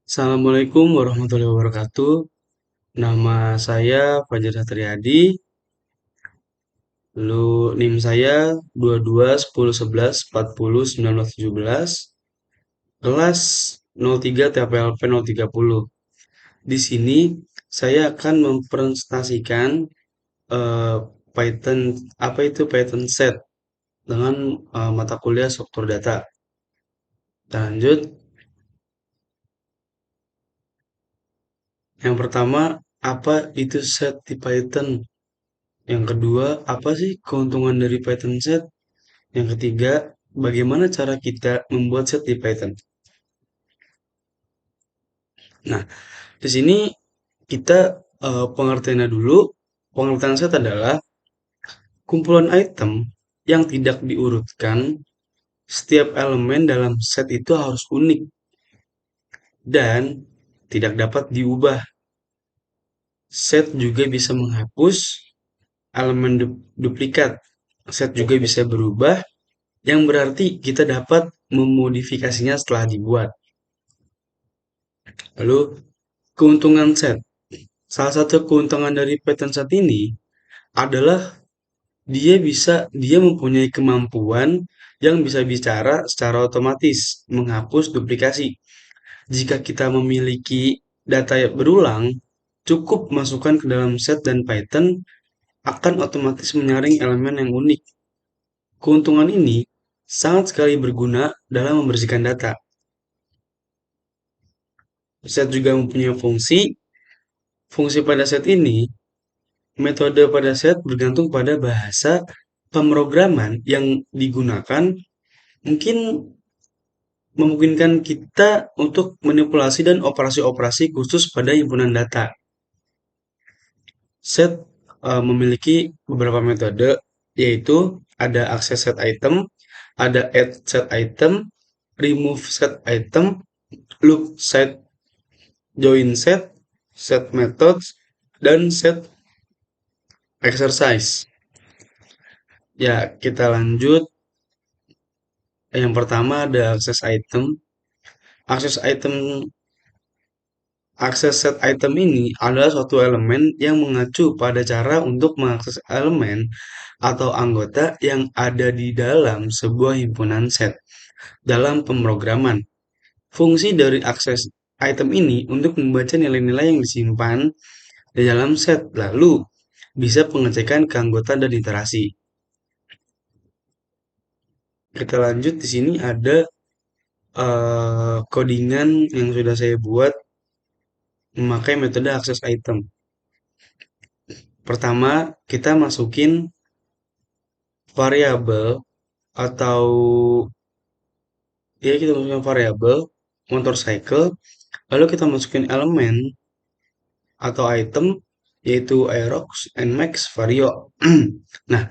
Assalamualaikum warahmatullahi wabarakatuh. Nama saya Fajar Satriadi. Lalu NIM saya 22 10 11 40 19 17. Kelas 03 TPLP 030. Di sini saya akan mempresentasikan eh, Python, apa itu Python set dengan mata kuliah struktur data. Kita lanjut. Yang pertama, apa itu set di Python? Yang kedua, apa sih keuntungan dari Python set? Yang ketiga, bagaimana cara kita membuat set di Python? Nah, di sini kita pengertiannya dulu. Pengertian set adalah kumpulan item yang tidak diurutkan. Setiap elemen dalam set itu harus unik dan tidak dapat diubah. Set juga bisa menghapus elemen duplikat. Set juga bisa berubah, yang berarti kita dapat memodifikasinya setelah dibuat. Lalu, keuntungan set. Salah satu keuntungan dari Python set ini adalah dia mempunyai kemampuan yang bisa bicara secara otomatis, menghapus duplikasi. Jika kita memiliki data yang berulang, cukup masukkan ke dalam set dan Python akan otomatis menyaring elemen yang unik. Keuntungan ini sangat sekali berguna dalam membersihkan data. Set juga mempunyai fungsi. Fungsi pada set ini, metode pada set bergantung pada bahasa pemrograman yang digunakan, mungkin memungkinkan kita untuk manipulasi dan operasi-operasi khusus pada himpunan data. Set memiliki beberapa metode, yaitu ada access set item, ada add set item, remove set item, loop set, join set, set methods, dan set exercise. Ya, kita lanjut. Yang pertama ada access item. Access item Akses set item ini adalah suatu elemen yang mengacu pada cara untuk mengakses elemen atau anggota yang ada di dalam sebuah himpunan set dalam pemrograman. Fungsi dari akses item ini untuk membaca nilai-nilai yang disimpan di dalam set, lalu bisa pengecekan ke anggota dan iterasi. Kita lanjut, di sini ada codingan yang sudah saya buat memakai metode akses item. Pertama, kita masukin variabel atau ya kita masukin variabel motor cycle, lalu kita masukin elemen atau item yaitu aerox, nmax, vario. Nah,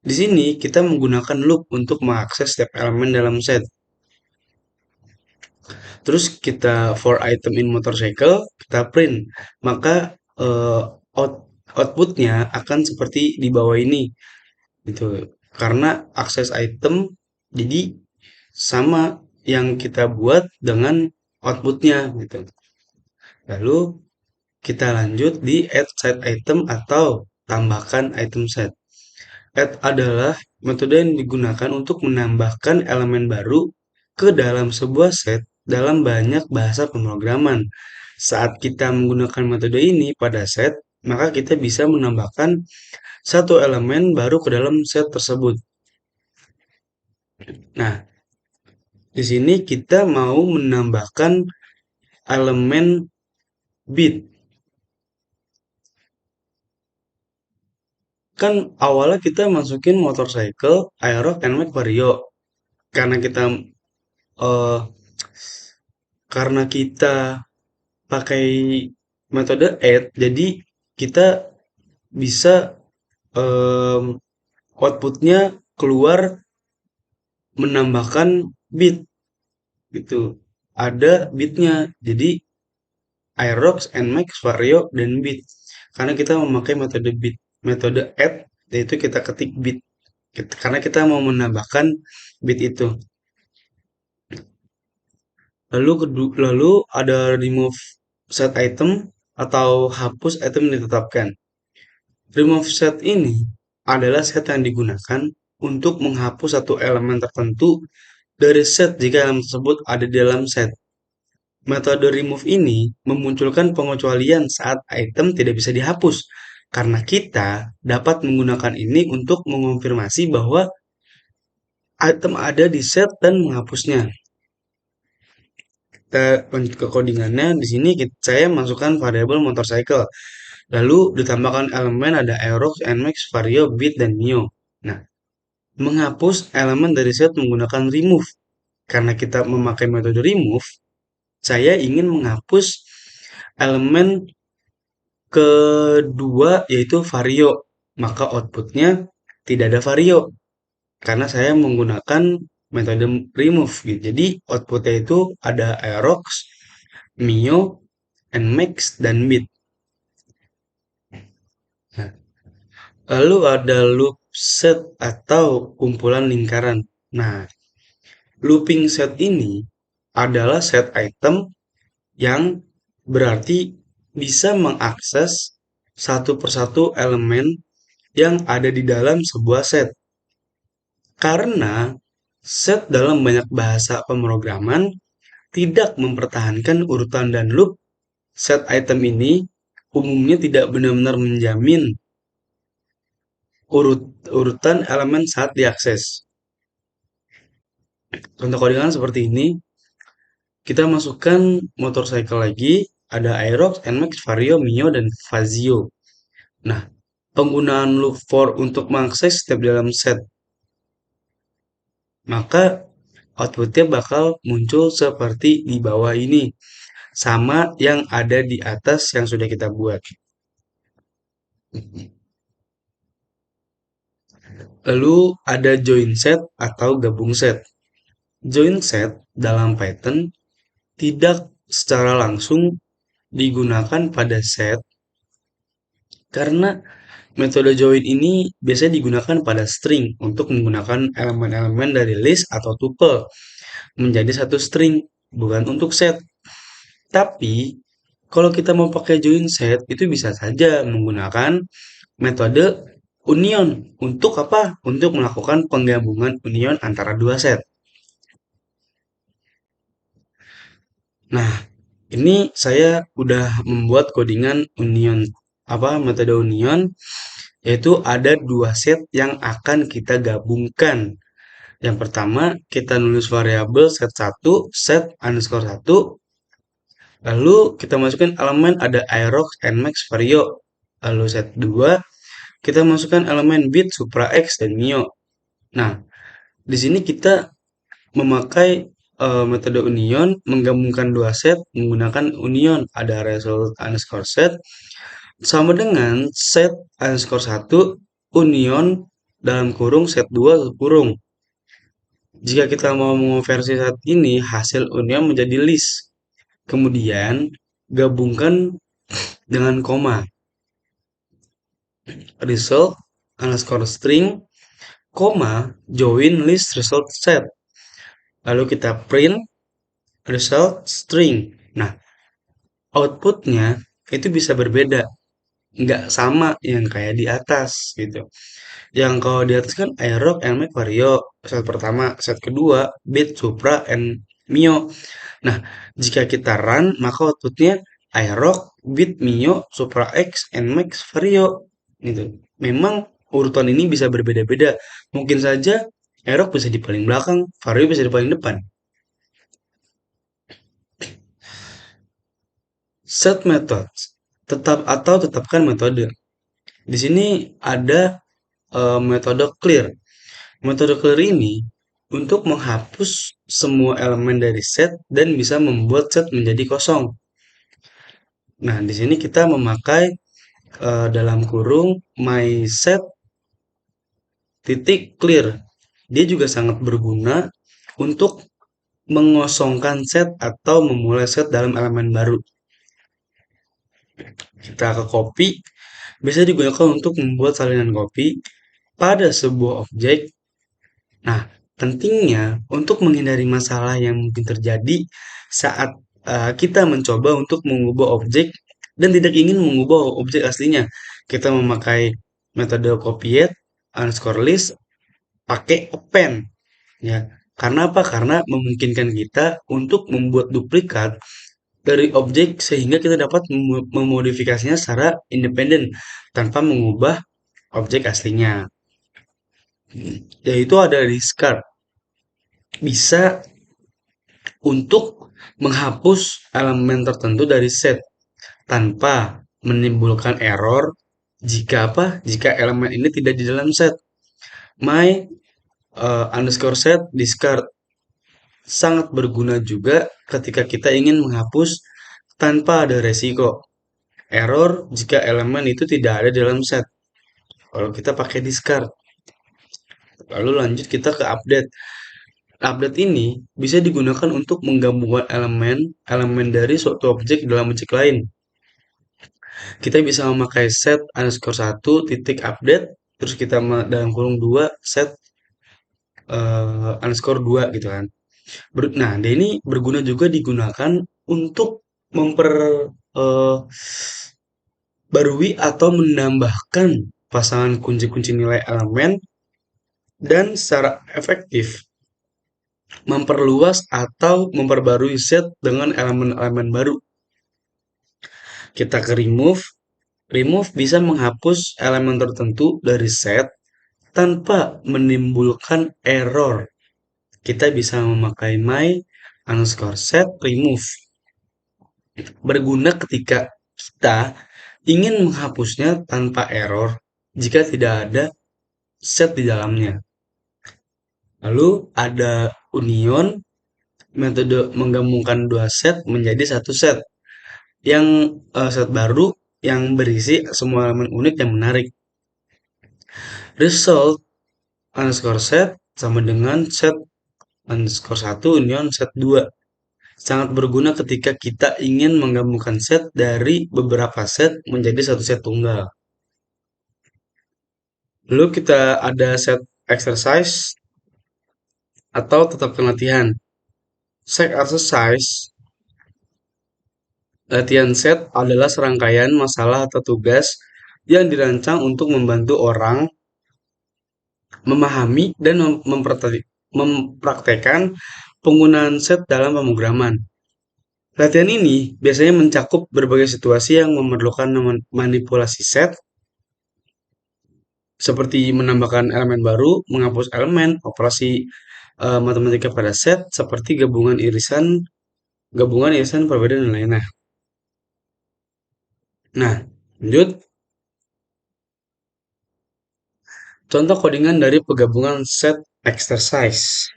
di sini kita menggunakan loop untuk mengakses setiap elemen dalam set. Terus kita for item in motorcycle, kita print. Maka outputnya akan seperti di bawah ini gitu. Karena akses item jadi sama yang kita buat dengan outputnya gitu. Lalu kita lanjut di add set item atau tambahkan item set. Add adalah metode yang digunakan untuk menambahkan elemen baru ke dalam sebuah set dalam banyak bahasa pemrograman. Saat kita menggunakan metode ini pada set, maka kita bisa menambahkan satu elemen baru ke dalam set tersebut. Nah, di sini kita mau menambahkan elemen bit. Kan awalnya kita masukin motorcycle, aerox, nmax, vario. Karena kita eh, karena kita pakai metode add, jadi kita bisa em, outputnya keluar menambahkan bit gitu. Ada bitnya, jadi aerox, nmax, vario, dan bit. Karena kita memakai metode bit, metode add, yaitu kita ketik bit. Karena kita mau menambahkan bit itu. Lalu ada remove set item atau hapus item yang ditetapkan. Remove set ini adalah set yang digunakan untuk menghapus satu elemen tertentu dari set jika elemen tersebut ada di dalam set. Metode remove ini memunculkan pengecualian saat item tidak bisa dihapus, karena kita dapat menggunakan ini untuk mengonfirmasi bahwa item ada di set dan menghapusnya. Kita lanjut ke codingannya. Di sini saya masukkan variabel motorcycle. Lalu ditambahkan elemen ada Aerox, Nmax, Vario, Bit, dan Mio. Nah, menghapus elemen dari set menggunakan remove. Karena kita memakai metode remove, saya ingin menghapus elemen kedua yaitu Vario. Maka outputnya tidak ada Vario. Karena saya menggunakan metode remove gitu. Jadi outputnya itu ada Aerox, Mio, Nmax, dan Bit. Nah, lalu ada loop set atau kumpulan lingkaran. Nah, looping set ini adalah set item yang berarti bisa mengakses satu persatu elemen yang ada di dalam sebuah set. Karena set dalam banyak bahasa pemrograman tidak mempertahankan urutan dan loop, set item ini umumnya tidak benar-benar menjamin urutan elemen saat diakses. Contoh codingan seperti ini, kita masukkan motorcycle lagi, ada Aerox, Nmax, Vario, Mio, dan Fazio. Nah, penggunaan loop for untuk mengakses setiap dalam set, maka outputnya bakal muncul seperti di bawah ini, sama yang ada di atas yang sudah kita buat. Lalu ada join set atau gabung set. Join set dalam Python tidak secara langsung digunakan pada set karena metode join ini biasanya digunakan pada string untuk menggunakan elemen-elemen dari list atau tuple menjadi satu string, bukan untuk set. Tapi kalau kita mau pakai join set itu bisa saja menggunakan metode union. Untuk apa? Untuk melakukan penggabungan union antara dua set. Nah, ini saya udah membuat codingan union, apa metode union, yaitu ada dua set yang akan kita gabungkan. Yang pertama, kita nulis variabel set satu, set underscore satu, lalu kita masukkan elemen ada Aerox, Nmax, Vario. Lalu set 2, kita masukkan elemen bit, supra X, dan Mio. Nah, di sini kita memakai metode union menggabungkan dua set menggunakan union ada result underscore set sama dengan set underscore satu union dalam kurung set 2 kurung. Jika kita mau mengonversi saat ini hasil union menjadi list, kemudian gabungkan dengan koma result underscore string koma join list result set, lalu kita print result string. Nah, outputnya itu bisa berbeda, nggak sama yang kayak di atas gitu. Yang kalau di atas kan Aerox, Nmax, Vario, set pertama, set kedua, Bit, Supra, and Mio. Nah, jika kita run, maka outputnya Aerox, Bit, Mio, Supra X, Nmax, Vario. Gitu. Memang urutan ini bisa berbeda-beda. Mungkin saja Aerox bisa di paling belakang, Vario bisa di paling depan. Set method tetapkan metode. Di sini ada metode clear. Metode clear ini untuk menghapus semua elemen dari set dan bisa membuat set menjadi kosong. Nah, di sini kita memakai dalam kurung my set titik clear. Dia juga sangat berguna untuk mengosongkan set atau memulai set dalam elemen baru. Kita ke copy, bisa digunakan untuk membuat salinan copy pada sebuah objek. Nah, Pentingnya untuk menghindari masalah yang mungkin terjadi saat kita mencoba untuk mengubah objek dan tidak ingin mengubah objek aslinya. Kita memakai metode copy underscore list pakai append ya. Karena apa? Karena memungkinkan kita untuk membuat duplikat dari objek sehingga kita dapat memodifikasinya secara independen tanpa mengubah objek aslinya. Yaitu ada discard. Bisa untuk menghapus elemen tertentu dari set tanpa menimbulkan error jika apa? Jika elemen ini tidak di dalam set. My underscore set discard sangat berguna juga ketika kita ingin menghapus tanpa ada resiko error jika elemen itu tidak ada dalam set. Kalau kita pakai discard, lalu lanjut kita ke update. Update ini bisa digunakan untuk menggabungkan elemen dari suatu objek dalam objek lain. Kita bisa memakai set underscore satu titik update, terus kita dalam kurung 2 set underscore 2 gitu kan. Nah, dia ini berguna juga digunakan untuk eh, barui atau menambahkan pasangan kunci-kunci nilai elemen dan secara efektif memperluas atau memperbarui set dengan elemen-elemen baru. Kita ke remove. Remove bisa menghapus elemen tertentu dari set tanpa menimbulkan error. Kita bisa memakai my underscore set remove. Berguna ketika kita ingin menghapusnya tanpa error jika tidak ada set di dalamnya. Lalu ada union, metode menggabungkan dua set menjadi satu set. Yang set baru yang berisi semua elemen unik yang menarik. Result underscore set sama dengan set underscore satu union set 2. Sangat berguna ketika kita ingin menggabungkan set dari beberapa set menjadi satu set tunggal. Lalu kita ada set exercise atau tetapkan latihan. Set exercise, latihan set adalah serangkaian masalah atau tugas yang dirancang untuk membantu orang memahami dan mempraktekkan penggunaan set dalam pemrograman. Latihan ini biasanya mencakup berbagai situasi yang memerlukan manipulasi set, seperti menambahkan elemen baru, menghapus elemen, operasi matematika pada set, seperti gabungan irisan perbedaan dan lainnya. Nah, lanjut. Contoh codingan dari penggabungan set exercise.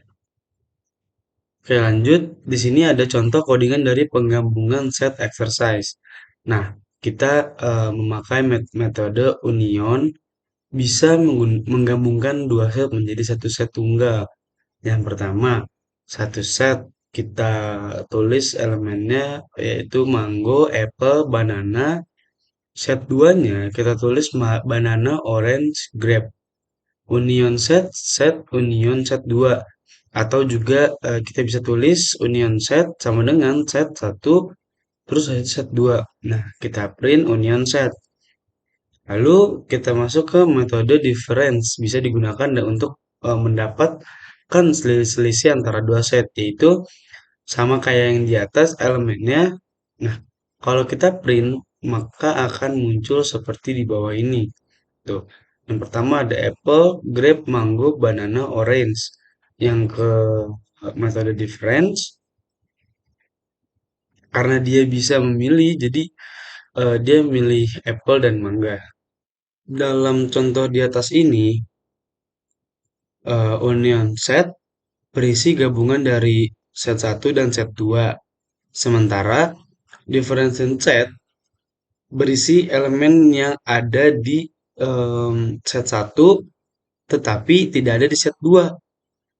Oke, lanjut. Di sini ada contoh codingan dari penggabungan set exercise. Nah, kita memakai metode union bisa menggabungkan dua set menjadi satu set tunggal. Yang pertama, satu set kita tulis elemennya yaitu mango, apple, banana. Set duanya kita tulis banana, orange, grape. Union set, union set 2. Atau juga kita bisa tulis union set sama dengan set satu terus set 2. Nah, kita print union set. Lalu kita masuk ke metode difference. Bisa digunakan untuk mendapatkan selisih antara dua set, yaitu sama kayak yang di atas elemennya. Nah, kalau kita print, maka akan muncul seperti di bawah ini. Tuh. Yang pertama ada apple, grape, mango, banana, orange. Yang ke metode difference, karena dia bisa memilih, jadi dia memilih apple dan mangga. Dalam contoh di atas ini, onion set berisi gabungan dari set satu dan set 2. Sementara difference set berisi elemen yang ada di set satu tetapi tidak ada di set 2.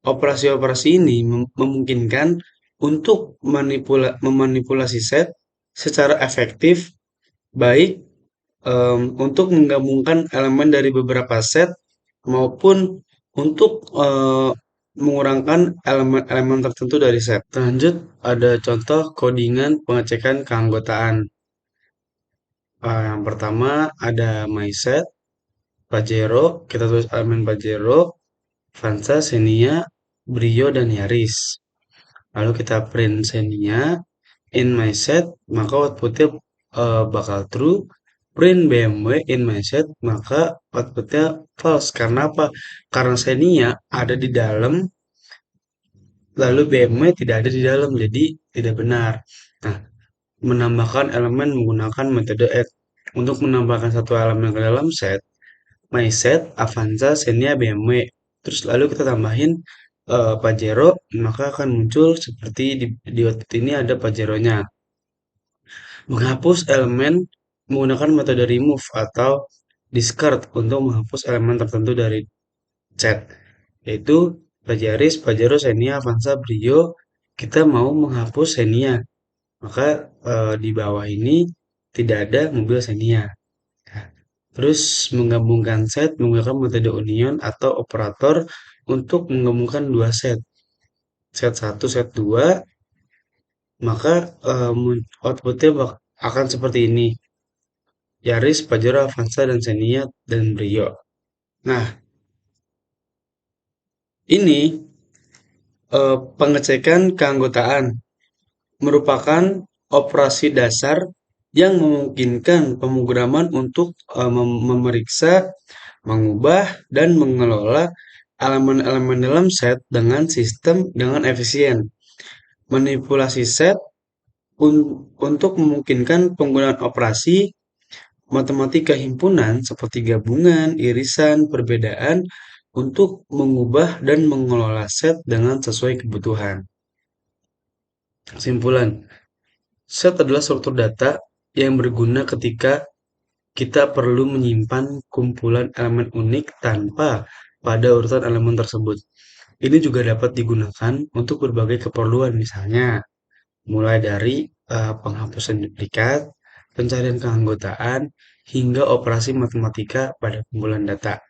Operasi-operasi ini memungkinkan untuk memanipulasi set secara efektif, baik untuk menggabungkan elemen dari beberapa set maupun untuk mengurangkan elemen-elemen tertentu dari set. Lanjut, ada contoh codingan pengecekan keanggotaan. Yang pertama ada myset, Pajero, kita tulis elemen Pajero, Vanza, Xenia, Brio, dan Yaris. Lalu kita print Xenia in myset, maka outputnya bakal true. Print BMW in myset, maka outputnya false. Karena apa? Karena Xenia ada di dalam, lalu BMW tidak ada di dalam, jadi tidak benar. Nah, menambahkan elemen menggunakan metode add. Untuk menambahkan satu elemen ke dalam set, myset, Avanza, Xenia, BMW. Terus lalu kita tambahin Pajero, maka akan muncul seperti di output ini ada Pajeronya. Menghapus elemen menggunakan metode remove atau discard untuk menghapus elemen tertentu dari chat, yaitu Pajaris, Pajero, Xenia, Avanza, Brio. Kita mau menghapus Xenia, maka di bawah ini tidak ada mobil Xenia. Terus menggabungkan set menggunakan metode union atau operator untuk menggabungkan dua set. Set satu, set 2, maka outputnya akan seperti ini. Yaris, Pajero, Avanza, dan Xenia, dan Brio. Nah, ini pengecekan keanggotaan merupakan operasi dasar yang memungkinkan pemrograman untuk memeriksa, mengubah, dan mengelola elemen-elemen dalam set dengan sistem dengan efisien. Manipulasi set untuk memungkinkan penggunaan operasi matematika himpunan seperti gabungan, irisan, perbedaan untuk mengubah dan mengelola set dengan sesuai kebutuhan. Kesimpulan, set adalah struktur data yang berguna ketika kita perlu menyimpan kumpulan elemen unik tanpa pada urutan elemen tersebut. Ini juga dapat digunakan untuk berbagai keperluan, misalnya mulai dari penghapusan duplikat, pencarian keanggotaan, hingga operasi matematika pada kumpulan data.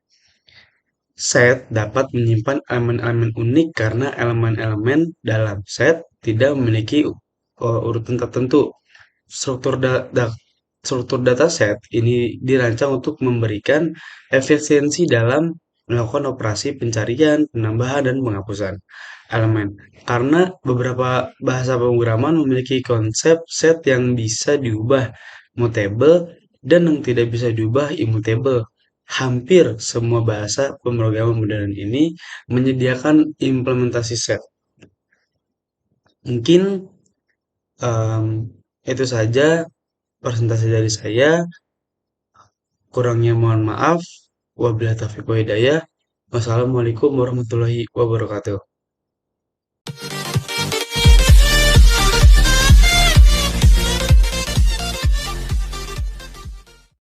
Set dapat menyimpan elemen-elemen unik karena elemen-elemen dalam set tidak memiliki urutan tertentu. Struktur struktur dataset ini dirancang untuk memberikan efisiensi dalam melakukan operasi pencarian, penambahan, dan penghapusan elemen. Karena beberapa bahasa pemrograman memiliki konsep set yang bisa diubah mutable dan yang tidak bisa diubah immutable. Hampir semua bahasa pemrograman modern ini menyediakan implementasi set. Mungkin em, itu saja presentasi dari saya. Kurangnya mohon maaf. Wabillahi taufiq wa hidayah. Wassalamualaikum warahmatullahi wabarakatuh.